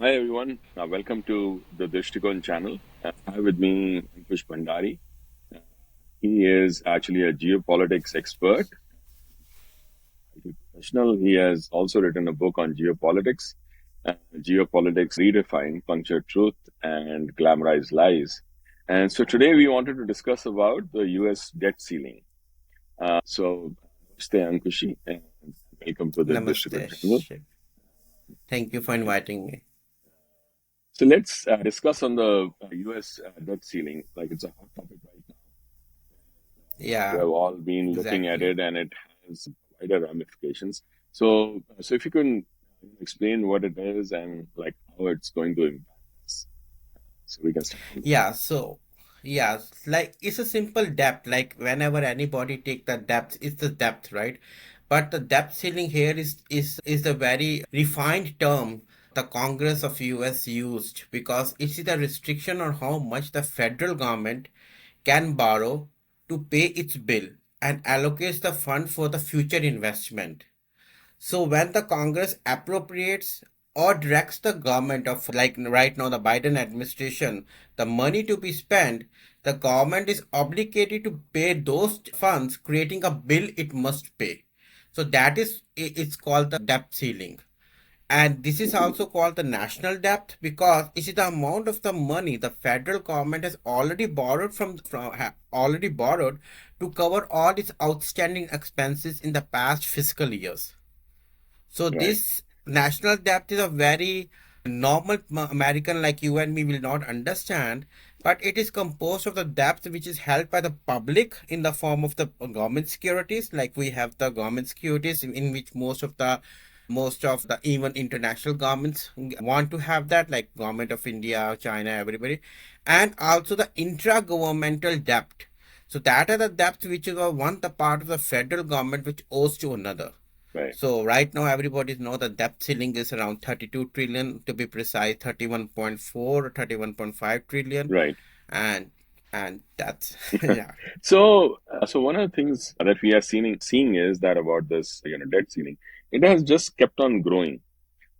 Hi everyone, welcome to the Desh Kapoor channel. I have with me Ankush Bhandari. Uh, he is actually a geopolitics expert, IT professional. He has also written a book on geopolitics redefined, punctured truth, and glamorized lies. And so today we wanted to discuss about the U.S. debt ceiling. Namaste Ankushi, and welcome to the Desh Namaste. Kapoor channel. Thank you for inviting me. So let's discuss on the U.S. Debt ceiling. Like it's a hot topic right now. We Yeah, have all been looking at exactly. it, and it has wider ramifications. So if you can explain what it is and like how it's going to impact us, so we can start from there. Yeah, yeah, like it's a simple depth. Like whenever anybody take the depth, it's the depth, right? But the depth ceiling here is a very refined term the Congress of US used because it is a restriction on how much the federal government can borrow to pay its bill and allocates the fund for the future investment. So when the Congress appropriates or directs the government of like right now the Biden administration the money to be spent, the government is obligated to pay those funds, creating a bill it must pay. So that is it's called the debt ceiling. And this is also called the national debt because it is the amount of the money the federal government has already borrowed already borrowed to cover all its outstanding expenses in the past fiscal years. So Right. this national debt is a very normal American like you and me will not understand, but it is composed of the debt which is held by the public in the form of the government securities. Like we have the government securities in which most of the even international governments want to have that, like government of India, China, everybody, and also the intra-governmental debt. So that are the debts which is one the part of the federal government which owes to another. Right. So right now everybody know the debt ceiling is around 32 trillion, to be precise 31.4 or 31.5 trillion. Right. And and that's yeah. So one of the things that we are seeing is that about this debt ceiling, it has just kept on growing.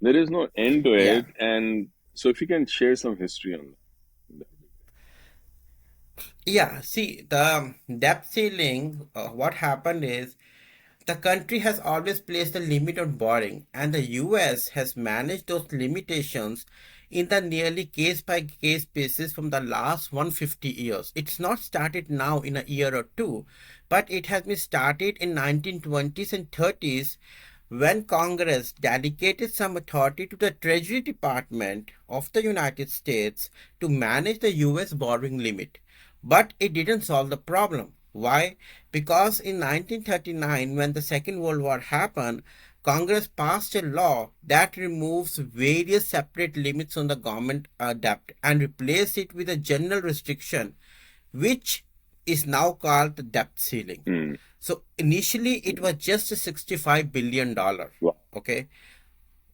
There is no end to Yeah. it, and so if you can share some history on that. Yeah, see the debt ceiling, what happened is the country has always placed a limit on borrowing, and the US has managed those limitations in the nearly case by case basis from the last 150 years. It's not started now in a year or two, but it has been started in 1920s and 30s when Congress dedicated some authority to the Treasury Department of the United States to manage the US borrowing limit. But it didn't solve the problem. Why? Because in 1939, when the Second World War happened, Congress passed a law that removes various separate limits on the government debt and replaced it with a general restriction, which is now called the debt ceiling. Hmm. So initially it was just a $65 billion. Wow. Okay.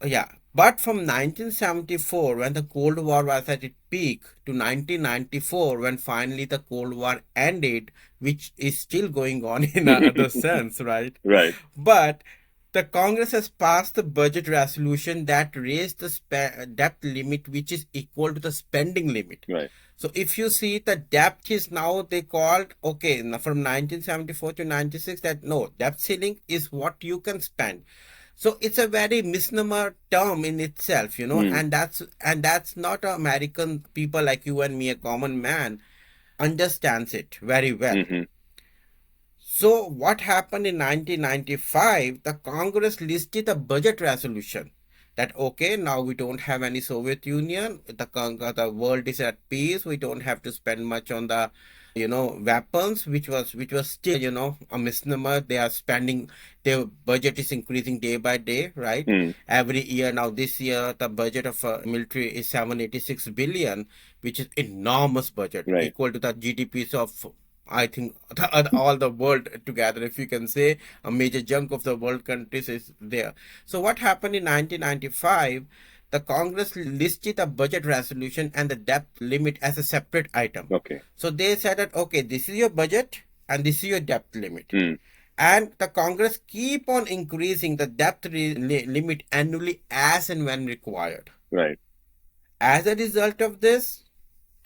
Yeah. But from 1974, when the Cold War was at its peak, to 1994, when finally the Cold War ended, which is still going on in another sense, right? Right. But the Congress has passed the budget resolution that raised the debt limit, which is equal to the spending limit. Right. So if you see the debt is now they called okay from 1974 to 96 that no debt ceiling is what you can spend. So it's a very misnomer term in itself, Hmm. and that's not American people like you and me, a common man, understands it very well. Hmm. So what happened in 1995? The Congress listed a budget resolution that okay, now we don't have any Soviet Union. The world is at peace. We don't have to spend much on the weapons, which was still a misnomer. They are spending, their budget is increasing day by day, right? Hmm. Every year now. This year the budget of military is 786 billion, which is enormous budget Right. equal to the GDPs of I think all the world together, if you can say, a major chunk of the world countries is there. So what happened in 1995? The Congress listed the budget resolution and the debt limit as a separate item. Okay. So they said that okay, this is your budget and this is your debt limit. Hmm. And the Congress keep on increasing the debt limit annually as and when required. Right. As a result of this,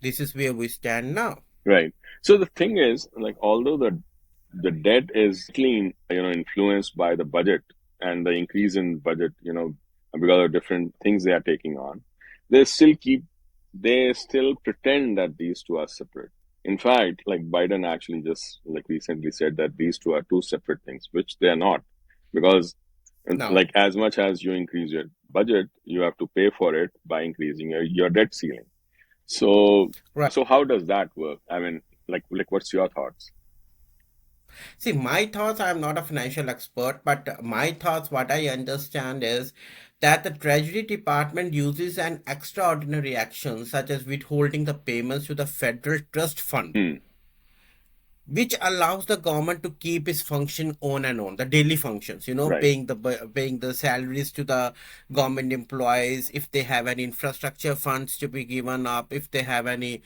this is where we stand now. Right. So the thing is, like, although the debt is clean, influenced by the budget and the increase in budget, because of different things they are taking on, they still keep, they still pretend that these two are separate. In fact, like Biden actually just like recently said that these two are two separate things, which they are not, because Now, like as much as you increase your budget, you have to pay for it by increasing your debt ceiling. So, right. so how does that work? I mean, like what's your thoughts? See, my thoughts, I'm not a financial expert, but my thoughts, what I understand is that the Treasury Department uses an extraordinary action such as withholding the payments to the Federal Trust Fund, Hmm. which allows the government to keep its function on and on, the daily functions, Right. paying the salaries to the government employees, if they have any infrastructure funds to be given up, if they have anything,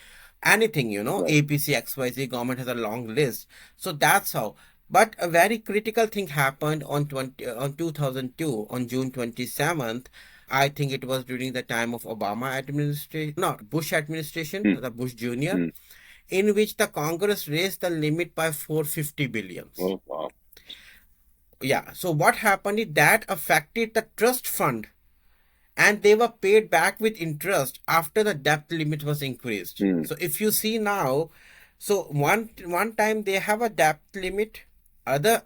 Right. APC XYZ, government has a long list. So that's how. But a very critical thing happened on 2002, on June 27th. I think it was during the time of Obama administration, no, Bush administration, Hmm. the Bush Jr., Hmm. in which the Congress raised the limit by 450 billions. Oh, wow. Yeah, so what happened is that affected the trust fund, and they were paid back with interest after the debt limit was increased. Hmm. So if you see now, so one time they have a debt limit, other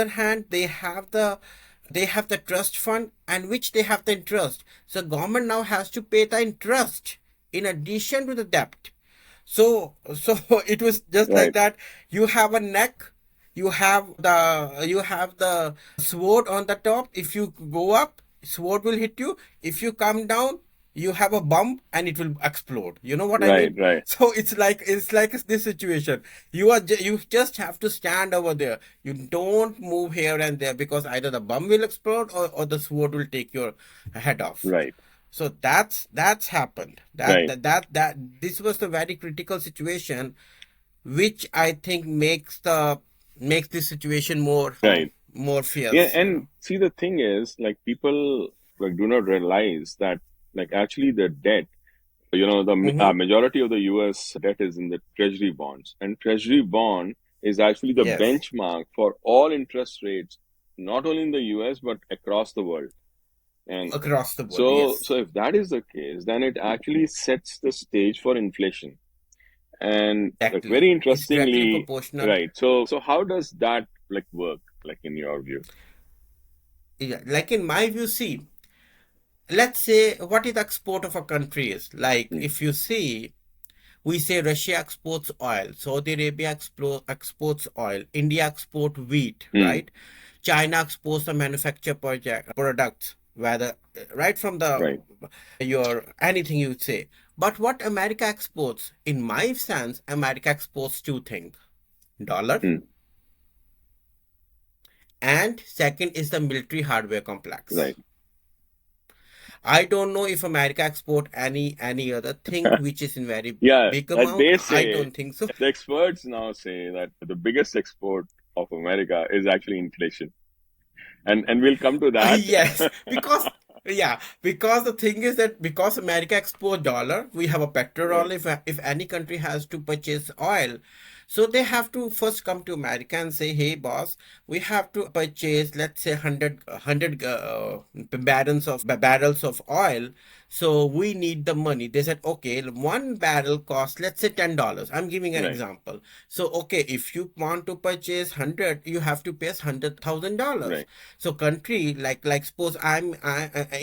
hand they have the trust fund, and which they have the interest. So government now has to pay the interest in addition to the debt. So it was just like Right. that. You have a neck, you have the sword on the top. If you go up, sword will hit you. If you come down, you have a bump and it will explode. You know what I Right. mean? Right. So it's like this situation. You just have to stand over there. You don't move here and there, because either the bomb will explode, or the sword will take your head off. Right. So that's happened. That Right. that that that this was the very critical situation, which I think makes this situation Right. more Yeah. fierce. And see, the thing is, like, people like do not realize that, like, actually the debt, the Mm-hmm. majority of the U.S. debt is in the Treasury bonds, and Treasury bond is actually the Yes, benchmark for all interest rates, not only in the U.S. but across the world. And across the world. so Yes, if that is the case, then it actually sets the stage for inflation. And like exactly. very It's directly interestingly, proportional. right? So how does that like work, like in your view? Yeah, like in my view, see, let's say what is the export of a country is. Like Hmm. if you see, we say Russia exports oil, Saudi Arabia exports oil, India export wheat, Hmm. right? China exports the manufactured products, whether right from the Right. your anything you say. But what America exports, in my sense, America exports two things: dollar, Hmm. and second is the military hardware complex. Right. I don't know if America export any other thing which is in very Yeah, big like amount. they I say, don't think so. the experts now say that the biggest export of America is actually inflation, and we'll come to that. Yes, because the thing is that because America export dollar, we have a Right. petrol. If any country has to purchase oil, so they have to first come to America and say, "Hey, boss, we have to purchase, let's say, 100 barrels of oil. So we need the money." They said, "Okay, one barrel costs, let's say, $10." I'm giving an Right. example. So okay, if you want to purchase 100, you have to pay $100,000. Right. So country like suppose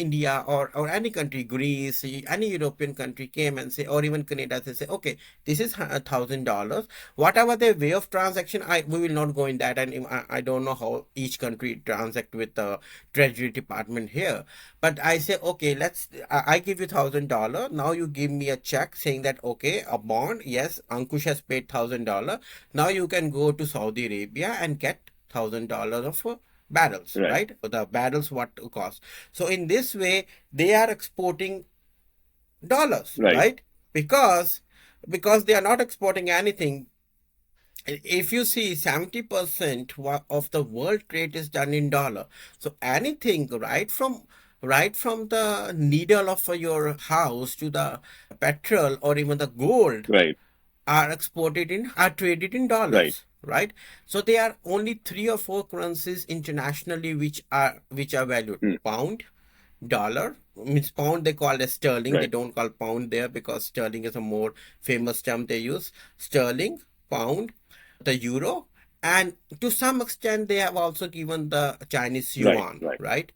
India, or any country, Greece, any European country came and say, or even Canada, they say, okay, this is $1,000. Whatever their way of transaction, we will not go in that, and I don't know how each country transact with the Treasury Department here. But I say, okay, I give you $1,000. Now you give me a check saying that, okay, a bond. Yes, Ankush has paid $1,000. Now you can go to Saudi Arabia and get $1,000 of barrels, Right. right? The barrels what cost. So in this way, they are exporting dollars, Right. right? Because they are not exporting anything. If you see, 70% of the world trade is done in dollar. So anything, right, from right from the needle of your house to the petrol or even the gold Right. are traded in Right. dollars, right? So there are only three or four currencies internationally which are valued: Mm. pound, dollar, means pound they call as sterling. They Right. don't call pound there because sterling is a more famous term they use. Sterling, pound, the euro, and to some extent they have also given the Chinese Right. yuan, Right. right?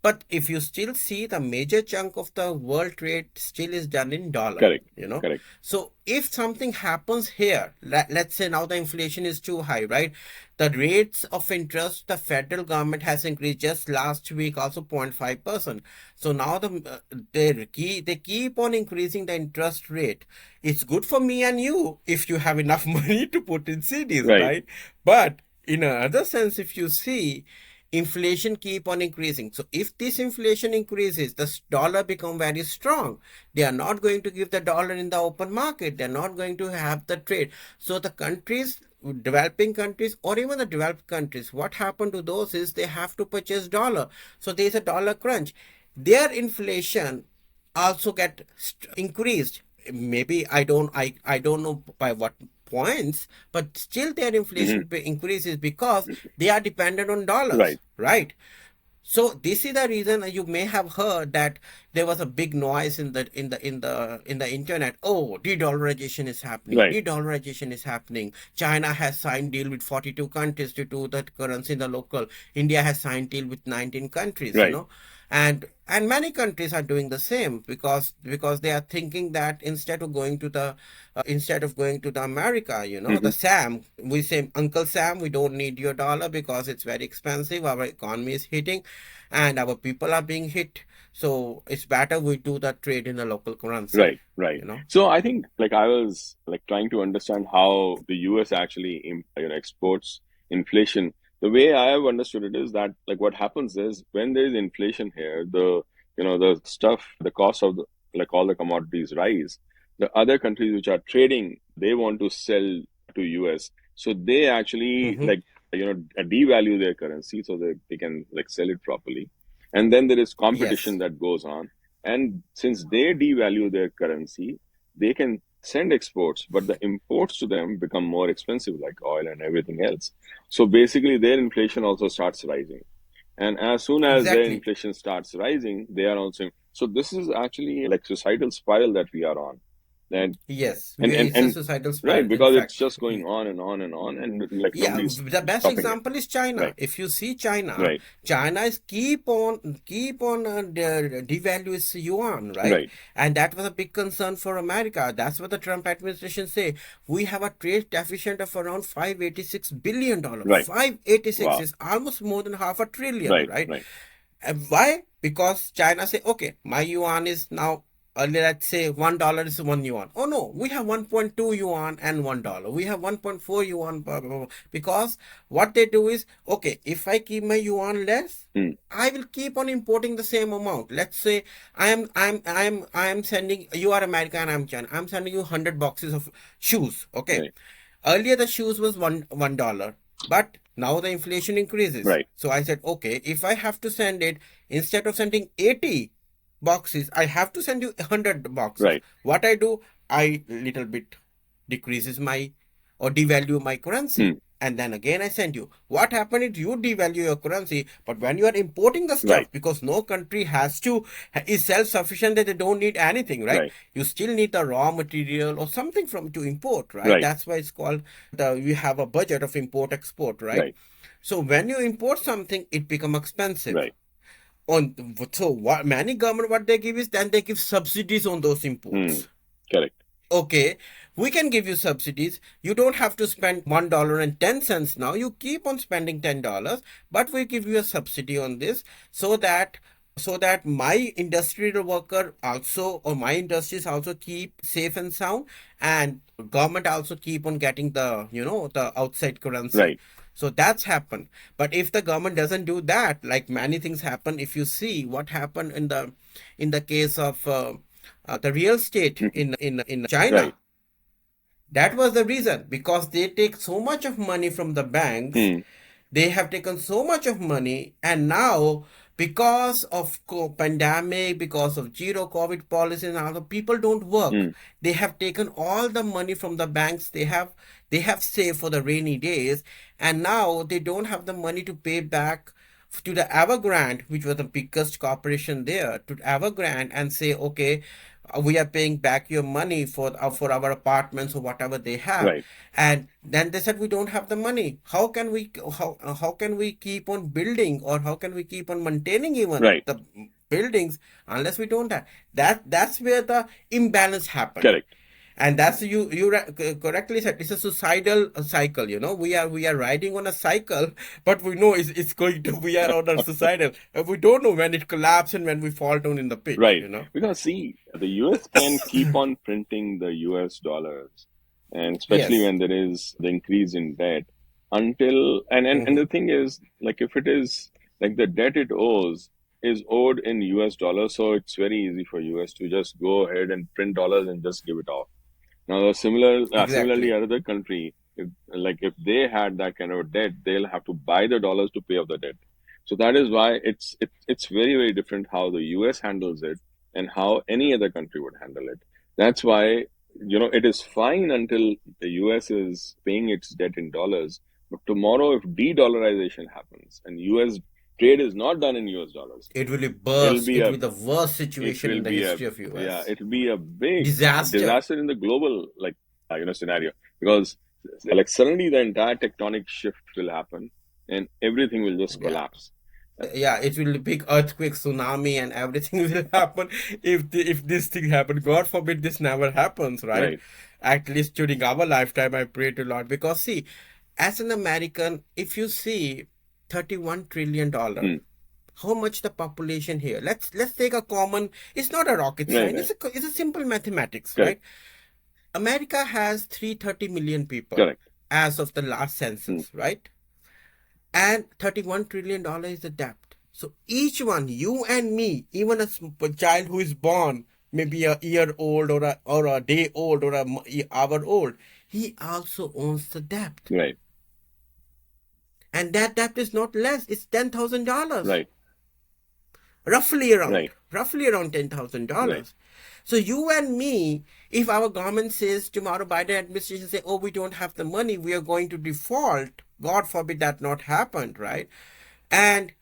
But if you still see, the major chunk of the world trade still is done in dollar, Correct. you know. Correct. So if something happens here, let's say now the inflation is too high, right? The rates of interest the federal government has increased just last week also 0.5%. So now they keep on increasing the interest rate. It's good for me and you if you have enough money to put in CDs, Right. right? But in another sense, if you see, inflation keep on increasing. So if this inflation increases, the dollar become very strong. They are not going to give the dollar in the open market. They're not going to have the trade. So the countries, developing countries or even the developed countries, what happened to those is they have to purchase dollar. So there's a dollar crunch. Their inflation also get increased. Maybe I don't know by what points, but still their Hmm. inflation increases because they are dependent on dollars, Right. right? So this is the reason you may have heard that there was a big noise in the internet. Oh, de-dollarization is happening. Right. De-dollarization is happening. China has signed deal with 42 countries to do that currency in the local. India has signed deal with 19 countries, Right. and many countries are doing the same because they are thinking that instead of going to the America, Hmm. the Sam, we say, Uncle Sam, we don't need your dollar because it's very expensive. Our economy is hitting and our people are being hit. So it's better we do the trade in the local currency, Right, right. you know? So I think like I was like trying to understand how the US actually exports inflation. The way I have understood it is that like what happens is when there is inflation here, the stuff, the cost of like all the commodities rise. The other countries which are trading, they want to sell to US. So they actually Mm-hmm. like devalue their currency so that they can like sell it properly. And then there is competition Yes, that goes on, and since they devalue their currency, they can send exports, but the imports to them become more expensive, like oil and everything else. So basically, their inflation also starts rising. And as soon as their exactly. inflation starts rising, they are also. So this is actually like societal spiral that we are on. And Yes, and and, it's a and societal right, spiral. In because it's fact, just going on and on and on, and like yeah, nobody's the best stopping it. example is China. Right, If you see China, right, China is keep on devalue its yuan, right? right, And that was a big concern for America. That's what the Trump administration say. We have a trade deficit of around $586 billion. right. 586 Wow. is almost more than half a trillion, Right, right? right, And why? Because China say, okay, my yuan is now, let's say $1 is 1 yuan. Oh no, we have 1.2 yuan and $1. We have 1.4 yuan, blah, blah, blah. Because what they do is, okay, if I keep my yuan less, mm, I will keep on importing the same amount. Let's say I am sending, you are America and I'm China. I'm sending you 100 boxes of shoes. Okay. right, Earlier the shoes was $1, but now the inflation increases. right, So I said, okay, if I have to send it, instead of sending 80 boxes, I have to send you 100 boxes. right. What I do, I little bit decreases my or devalue my currency. Mm, And then again I send you. What happened is you devalue your currency, but when you are importing the right, stuff, because no country is self-sufficient that they don't need anything, right? right, You still need the raw material or something from to import, right? right, That's why it's called we have a budget of import export, right? right, So when you import something, it become expensive. right. On so what many government what they give is then they give subsidies on those Mm, imports. correct. Okay, we can give you subsidies. You don't have to spend $1.10 now. You keep on spending $10, but we give you a subsidy on this so that my industrial worker also or my industries also keep safe and sound, and government also keep on getting the outside currency. Right. So that's happened. But if the government doesn't do that, like many things happen, if you see what happened in the case of the real estate Mhm. in China, Right. that was the reason because they take so much of money from the banks. Mm, They have taken so much of money, and now because of pandemic, because of zero COVID policy and other, people don't work. Mm. They have taken all the money from the banks. They have saved for the rainy days, and now they don't have the money to pay back to the Evergrande, which was the biggest corporation there, to Evergrande and say, okay, we are paying back your money for our apartments or whatever they have. Right. And then they said we don't have the money. How can we keep on building, or how can we keep on maintaining even Right. the buildings unless we don't have that's where the imbalance happened. Correct. And that's correctly said, it's a suicidal cycle. We are riding on a cycle, but we know it's going to, we are on a suicidal, we don't know when it collapses and when we fall down in the pit, Right. Because see, the US can keep on printing the US dollars, and especially Yes. when there is the increase in debt until and Hmm. the thing is, like, if it is like the debt it owes is owed in US dollars, so it's very easy for US to just go ahead and print dollars and just give it off. Now, similarly, Exactly. another country, if they had that kind of debt, they'll have to buy the dollars to pay off the debt. So that is why it's very very different how the U.S. handles it and how any other country would handle it. That's why it is fine until the U.S. is paying its debt in dollars. But tomorrow, if de-dollarization happens and U.S. trade is not done in U.S. dollars, It will be it'll burst. be It a will be the worst it situation will in the be a history of yeah, US. it'll be a big Disaster. disaster in the global scenario, because like suddenly the entire tectonic shift will happen and everything will just Yeah. collapse. Yeah, it will be big earthquake, tsunami, and everything will happen if this thing happen. God forbid this never happens, right? Right. At least during our lifetime, I pray to Lord. Because see, as an American, if you see $31 trillion, Hmm. how much the population here? Let's take a common. It's not a rocket Right. science. Right. It's a simple mathematics, Correct. right? America has 330 million people Correct. as of the last Hmm. census, right? And $31 trillion is the debt. So each one, you and me, even a child who is born maybe a year old or a day old or hour old, he also owns the debt. Right. And that debt is not less, it's $10,000. Right. Roughly around, Right. roughly around Right. $10,000. So you and me, if our government says tomorrow, Biden administration say, oh, we don't have the money, we are going to default. God forbid that not happened, right? And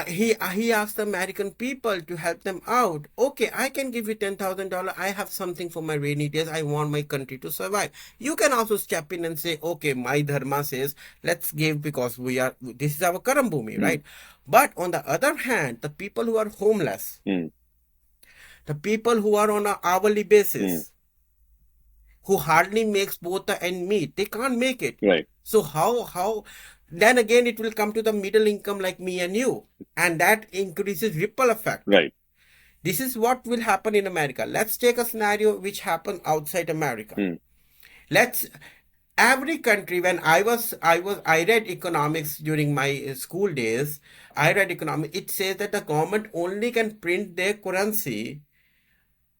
he asked the American people to help them out. Okay, I can give you $10,000. I have something for my rainy days. I want my country to survive. You can also step in and say, okay, my dharma says let's give because this is our karambhumi, Hmm. right? But on the other hand, the people who are homeless, Hmm. the people who are on an hourly Hmm. basis, who hardly makes both the end meet, they can't make it. Right. So how then again it will come to the middle income like me and you, and that increases ripple effect. Right. This is what will happen in America. Let's take a scenario which happened outside America. Hmm. Let's every country, when I read economics during my school days. I read economics, it says that the government only can print their currency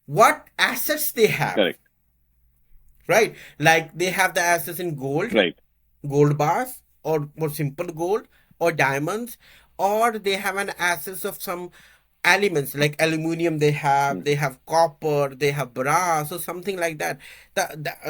what assets they have, Correct. right? Like they have the assets in gold, Right. gold bars, or more simple gold, or diamonds, or they have an access of some elements like aluminum. They Hmm. have copper, they have brass, or something like that.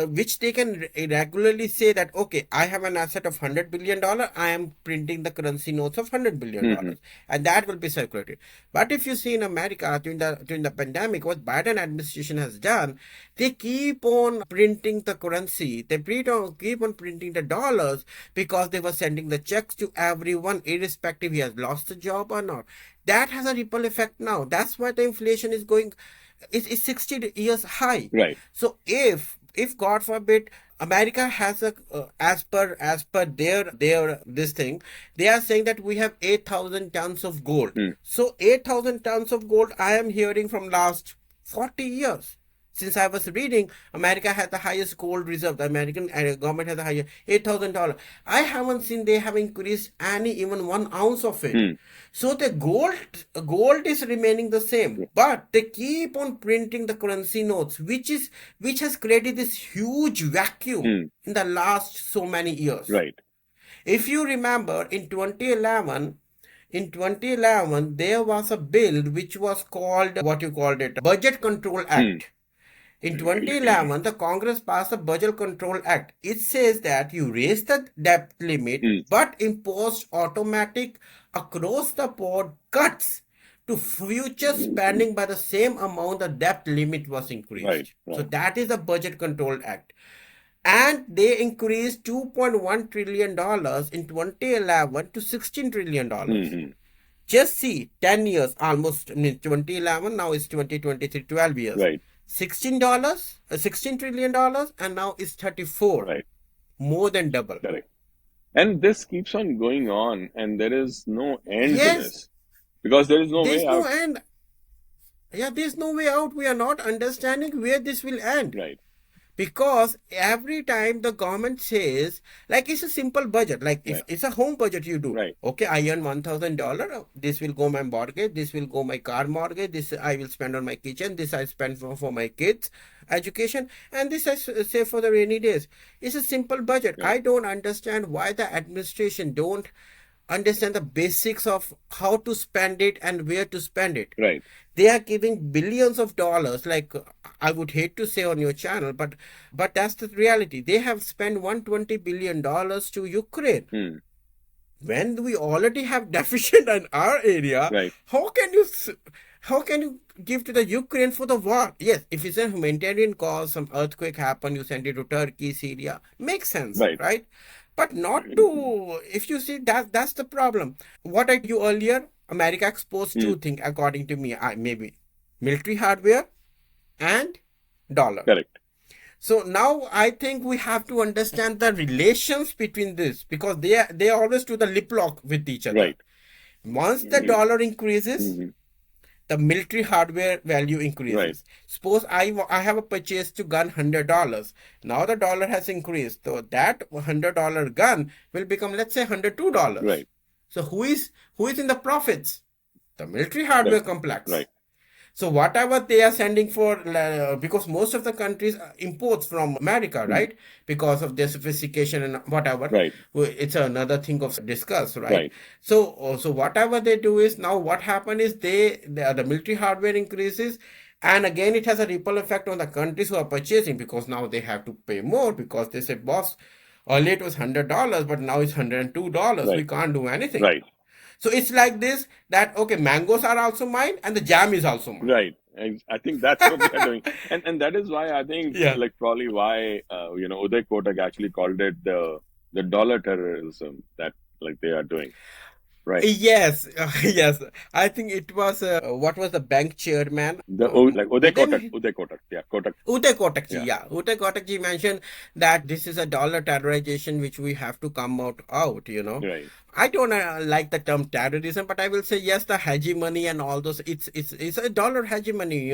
Which they can regularly say that okay, I have an asset of $100 billion. I am printing the currency notes of hundred billion Hmm. Hmm. dollars, and that will be circulated. But if you see in America during the pandemic, what Biden administration has done, they keep on printing the currency. They keep on printing the dollars because they were sending the checks to everyone, irrespective he has lost the job or not. That has a ripple effect now. That's why the inflation is going, is 60 years high. Right. So if God forbid America has a as per their this thing, they are saying that we have 8,000 tons of gold. Hmm. So 8,000 tons of gold I am hearing from last 40 years. Since I was reading, America has the highest gold reserve. The American government has the highest $8,000. I haven't seen they have increased any even 1 ounce of it. Hmm. So the gold is remaining the same, but they keep on printing the currency notes, which has created this huge vacuum Hmm. in the last so many years. Right. If you remember, in 2011, In 2011, there was a bill which was called, what you called it, Budget Control Hmm. Act. In 2011, the Congress passed the Budget Control Act. It says that you raise the debt limit Hmm. but imposed automatic across the board cuts to future spending by the same amount the debt limit was Right. increased. So Right. that is the Budget Control Act. And they increased $2.1 trillion in 2011 to $16 trillion. Hmm. Hmm. Just see, 10 years almost, I mean, 2011, now it's 2023, 12 years. Right. $16, $16 trillion, and now it's 34, Right. more than double. Correct. And this keeps on going on, and there is no end to Yes, this because there is no way there's no out. end. Yeah, there's no way out. We are not understanding where this will end. Right. Because every time the government says, like, it's a simple budget, like if Right. it's a home budget, you do, Right. okay, I earn $1,000, this will go my mortgage, this will go my car mortgage, this I will spend on my kitchen, this I spend for my kids education, and this I save for the rainy days. It's a simple budget. Right. I don't understand why the administration don't understand the basics of how to spend it and where to spend it. Right. They are giving billions of dollars, like, I would hate to say on your channel, but that's the reality. They have spent $120 billion to Ukraine. Hmm. When we already have deficit in our area, Right. how can you give to the Ukraine for the war? Yes, if it's a humanitarian cause, some earthquake happen, you send it to Turkey, Syria, makes sense, Right. right? But not to, if you see, that's the problem. What I told you earlier, America exports Hmm. two things, according to me, maybe military hardware and dollar. Correct. So now I think we have to understand the relations between this, because they always do the lip lock with each other. Right. Once the dollar increases, Hmm. the military hardware value increases. Right. Suppose I have a purchase to gun $100. Now the dollar has increased. So that $100 gun will become, let's say, $102. Right. So who is in the profits? The military hardware Right. complex. Right. So whatever they are sending for, because most of the countries imports from America, right? Because of their sophistication and whatever. Right. It's another thing of discuss, right? Right. So whatever they do is, now what happened is the military hardware increases, and again it has a ripple effect on the countries who are purchasing, because now they have to pay more, because they say, boss, earlier it was $100, but now it's $102. We Right. can't do anything. Right. So it's like this, that okay, mangoes are also mine and the jam is also mine. Right. I think that's what they are doing, and that is why I think, Yeah. like, probably why Uday Kotak actually called it the dollar terrorism that, like, they are doing. Right. Yes, yes. I think it was, what was the bank chairman? Like Uday Uday, Kotak, yeah, Kotak, Uday Kotak ji, yeah, yeah. Uday Kotak ji mentioned that this is a dollar terrorization which we have to come out. right, I don't like the term terrorism, but I will say yes, the hegemony and all those. It's a dollar hegemony.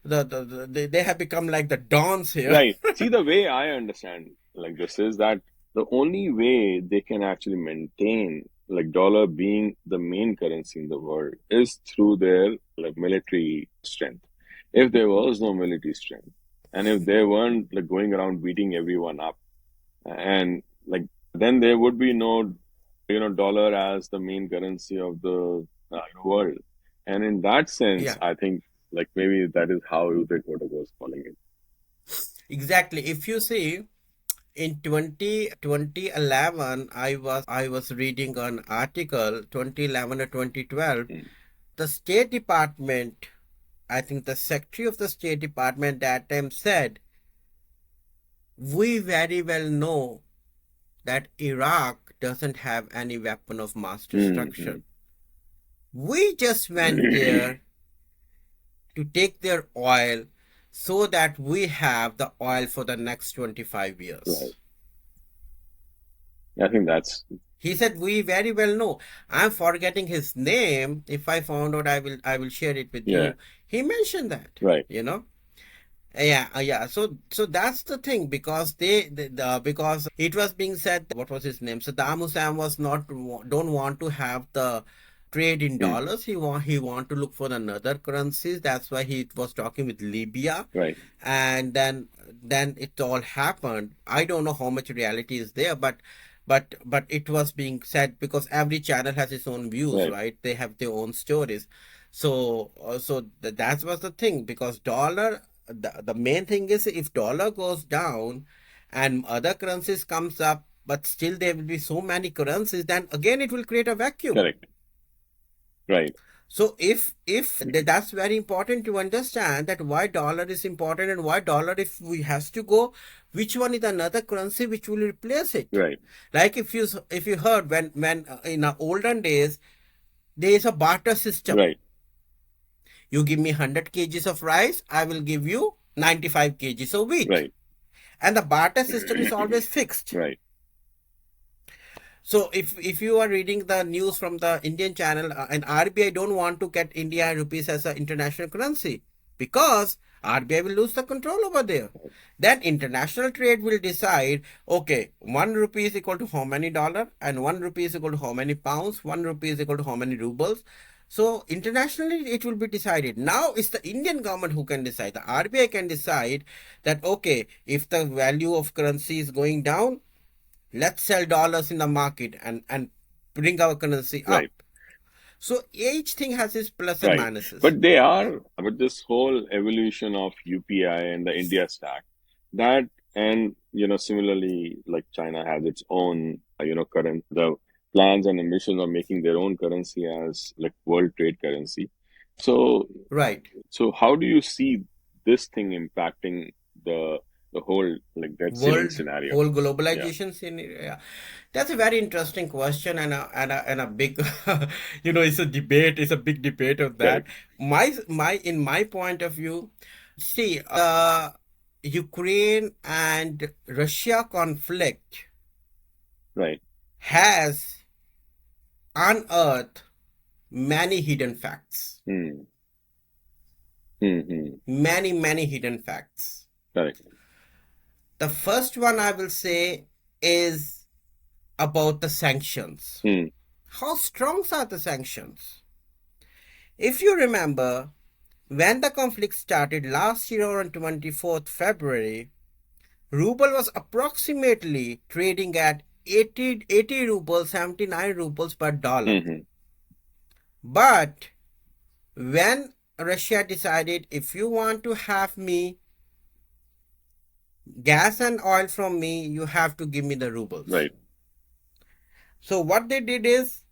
They have become like the dons here. right. See, the way I understand, like, this is that the only way they can actually maintain, like, dollar being the main currency in the world is through their, like, military strength. If there was no military strength, and if they weren't, like, going around beating everyone up, and, like, then there would be no dollar as the main currency of the world. And in that sense, Yeah. I think, like, maybe that is how Uday Kotak was calling it. Exactly. If you see, in 2011, I was reading an article, 2011 or 2012. Mm. The State Department, I think the Secretary of the State Department that time said, we very well know that Iraq doesn't have any weapon of mass destruction. We just went there to take their oil so that we have the oil for the next 25 years. Right. I think that's, He said, we very well know. I'm forgetting his name. If I found out, I will share it with Yeah. you. He mentioned that. right, Yeah. So that's the thing, because because it was being said, what was his name? Saddam Hussein don't want to have the trade in dollars. He want to look for another currencies. That's why he was talking with Libya. right, And then it all happened. I don't know how much reality is there, but but it was being said because every channel has its own views, right, right? They have their own stories. So that was the thing, because dollar, the main thing is, if dollar goes down and other currencies comes up, but still there will be so many currencies, then again it will create a vacuum. correct, right, So if that's very important to understand, that why dollar is important, and why dollar, if we has to go, which one is another currency which will replace it. right, Like if you heard, when in the olden days there is a barter system. right, You give me 100 kgs of rice, I will give you 95 kgs of wheat, right, and the barter system is always fixed. right, So if you are reading the news from the Indian channel, and RBI don't want to get India rupees as an international currency, because RBI will lose the control over there. Then international trade will decide, okay, 1 rupee is equal to how many dollar, and 1 rupee is equal to how many pounds, 1 rupee is equal to how many rubles. So internationally it will be decided. Now it's the Indian government who can decide. The RBI can decide that, okay, if the value of currency is going down, let's sell dollars in the market and bring our currency right. up. So each thing has its plus and Right. minuses. But they are, but this whole evolution of UPI and the India stack, that, and, similarly, like China has its own, the plans and ambitions of making their own currency as like world trade currency. So, Right. so how do you see this thing impacting the the whole like debt ceiling World scenario? whole Yeah, globalization scenario. Yeah. That's a very interesting question, and a big it's a debate, it's a big debate of that. correct. In my point of view, see, Ukraine and Russia conflict Right. has unearthed many hidden facts. Hmm. Hmm. Hmm. Many hidden facts. Correct. The first one I will say is about the sanctions. Hmm. How strong are the sanctions? If you remember, when the conflict started last year on 24th February, ruble was approximately trading at 80 rubles, 79 rubles per dollar. Hmm. Hmm. But when Russia decided, if you want to have me gas and oil from me, you have to give me the rubles. Right. So what they did is,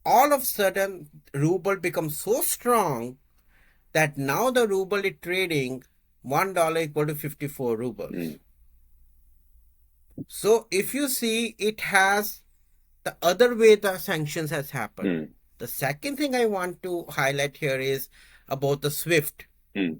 all of a sudden, ruble becomes so strong that now the ruble is trading $1 equal to 54 rubles. Hmm. So if you see, it has the other way the sanctions has happened. Hmm. The second thing I want to highlight here is about the SWIFT. Hmm.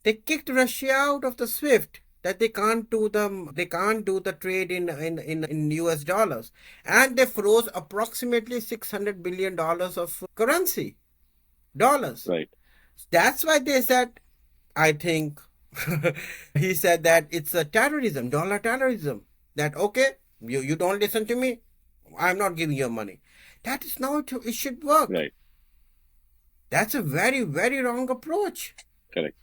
They kicked Russia out of the SWIFT, that they can't do the trade in US dollars, and they froze approximately $600 billion of currency dollars. Right. That's why they said, I think, he said that it's a terrorism, dollar terrorism. That, okay, you don't listen to me, I'm not giving you money. That is not how it should work. Right. That's a very wrong approach. Correct.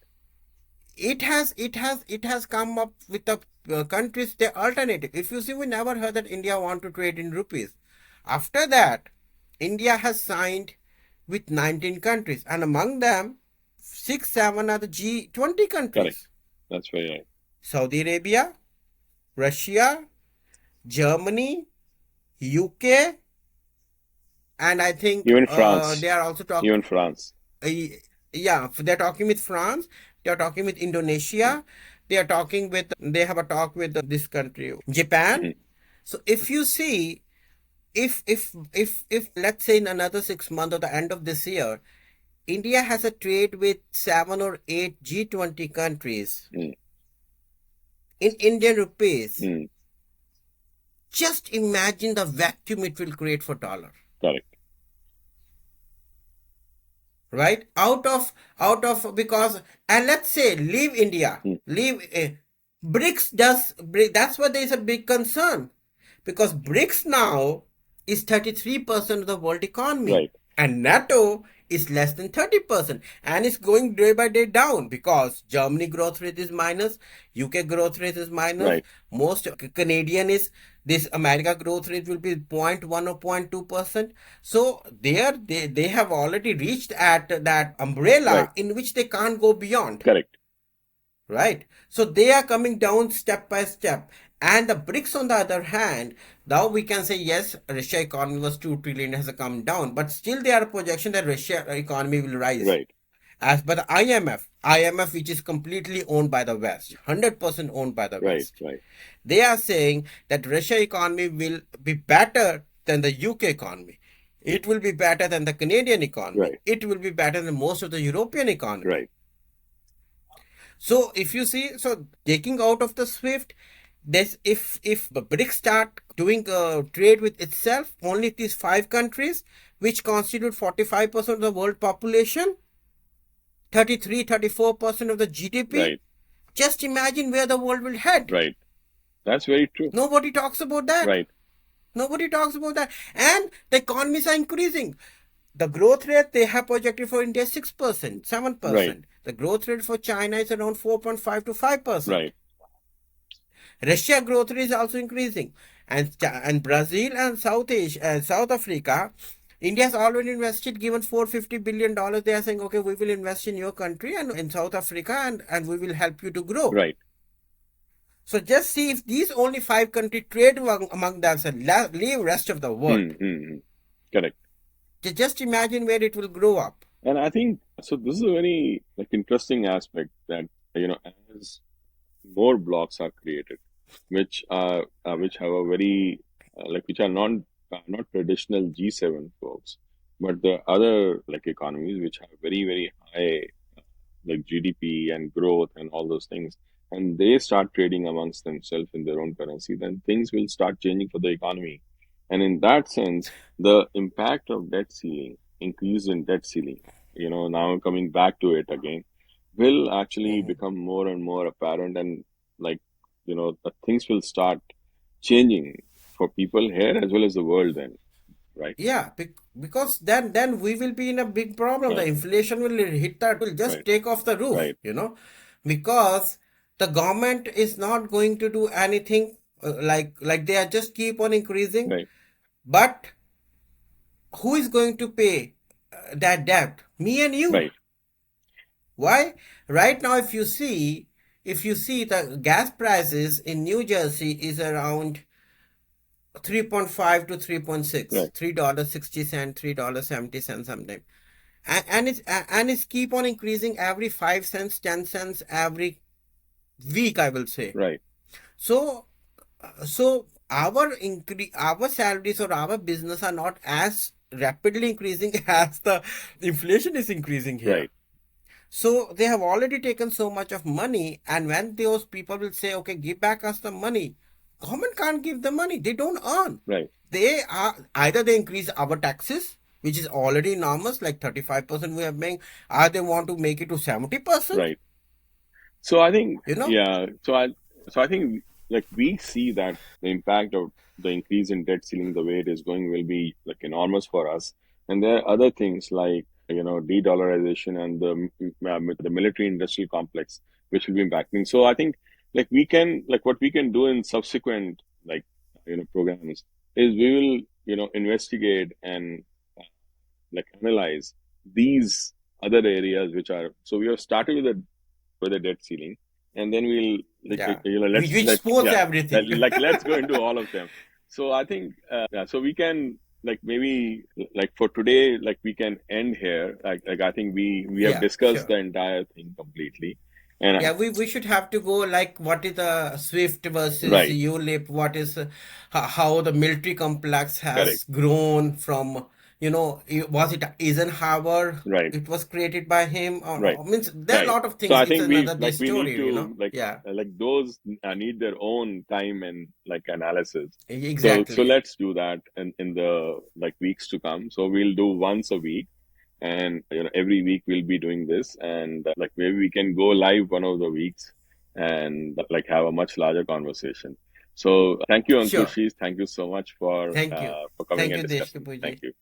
It has come up with the countries the alternative. If you see, we never heard that India want to trade in rupees. After that, India has signed with 19 countries, and among them, 6 7 are the G20 Correct. countries: That's very right. Saudi Arabia, Russia, Germany, UK, and I think Even France. they are also talking. Even France. Yeah, they're talking with France, they're talking with Indonesia, they have a talk with this country, Japan. Hmm. So if you see, if let's say in another 6 months or the end of this year, India has a trade with 7 or 8 G20 countries Hmm. in Indian rupees. Hmm. Just imagine the vacuum it will create for dollar. Correct. Right, out of because, and let's say, leave India, Hmm. leave BRICS. That's why there is a big concern, because BRICS now is 33% of the world economy, Right. and NATO is less than 30%, and it's going day by day down because Germany growth rate is minus, UK growth rate is minus, right, most Canadian is, this America growth rate will be zero point 0.1 or 0.2%. So they have already reached at that right, umbrella in which they can't go beyond, correct, right? So they are coming down step by step. And the BRICS, on the other hand, now we can say yes, Russia economy was 2 trillion, has come down, but still there are projection that Russia economy will rise. right, As per the IMF, which is completely owned by the West, 100% owned by the right, West, right, they are saying that Russia economy will be better than the UK economy. It will be better than the Canadian economy. right, It will be better than most of the European economy. right, So if you see, so taking out of the SWIFT, this, if the BRICS start doing trade with itself, only these 5 countries, which constitute 45% of the world population, 33-34% of the GDP, right, just imagine where the world will head. right. That's very true. Nobody talks about that. Right, Nobody talks about that. And the economies are increasing. The growth rate they have projected for India is 6%, right, 7%. The growth rate for China is around 4.5 to 5%. right, Russia growth rate is also increasing. And Brazil and South Asia, South Africa, India has already invested, given $450 billion. They are saying, okay, we will invest in your country and in South Africa, and we will help you to grow. right. So just see, if these only 5 countries trade among themselves, leave rest of the Hmm, world. hmm, hmm. Correct. Just imagine where it will grow up. And I think so. This is a very like interesting aspect that as more blocks are created, which have a very which are not traditional G7 folks, but the other like economies which have very high like GDP and growth and all those things, and they start trading amongst themselves in their own currency, then things will start changing for the economy. And in that sense, the impact of debt ceiling, increase in debt ceiling, now coming back to it again, will actually Mhm. become more and more apparent, and like the things will start changing for people here as well as the world then, right? Yeah, because then we will be in a big problem. The Right, inflation will hit, that will just right, take off the roof, right, because the government is not going to do anything, like they are just keep on increasing. right, But who is going to pay that debt? Me and you. right, Why? Right now, if you see the gas prices in New Jersey is around 3.5 to 3.6, right, $3.60, $3.70 something. And it's keep on increasing every 5 cents, 10 cents every week, I will say. right, So so our salaries or our business are not as rapidly increasing as the inflation is increasing here. right, So they have already taken so much of money, and when those people will say, "Okay, give back us the money," government can't give the money. They don't earn. right, They are either they increase our taxes, which is already enormous, like 35% we are paying, or they want to make it to 70%. right. So I think, You know? yeah. So I think like we see that the impact of the increase in debt ceiling, the way it is going, will be like enormous for us. And there are other things like de-dollarization and the military industrial complex, which will be impacting. So I think like we can like what we can do in subsequent like programs is we will investigate and like analyze these other areas which are, so we have started with the debt ceiling, and then we'll like Yeah. Which, let's which like supports yeah everything. like let's go into all of them. So I think yeah, so we can like maybe like for today like we can end here, like I think we have Yeah, discussed sure. the entire thing completely, and Yeah, we should have to go, like, what is the Swift versus right, ULIP, what is how the military complex correct, has grown from, was it Eisenhower? right, It was created by him, right, or means there are a right. lot of So things. I It's think we another day like we need story. to Yeah, like those need their own time and like analysis. So exactly. let's do that in the like weeks to come. So we'll do once a week, and every week we'll be doing this, and like maybe we can go live one of the weeks and like have a much larger conversation. So thank you, Sure. Ankushis. Thank you so much Thank you. for coming Thank and you, Desh discussing. Kapoor Thank ji. you.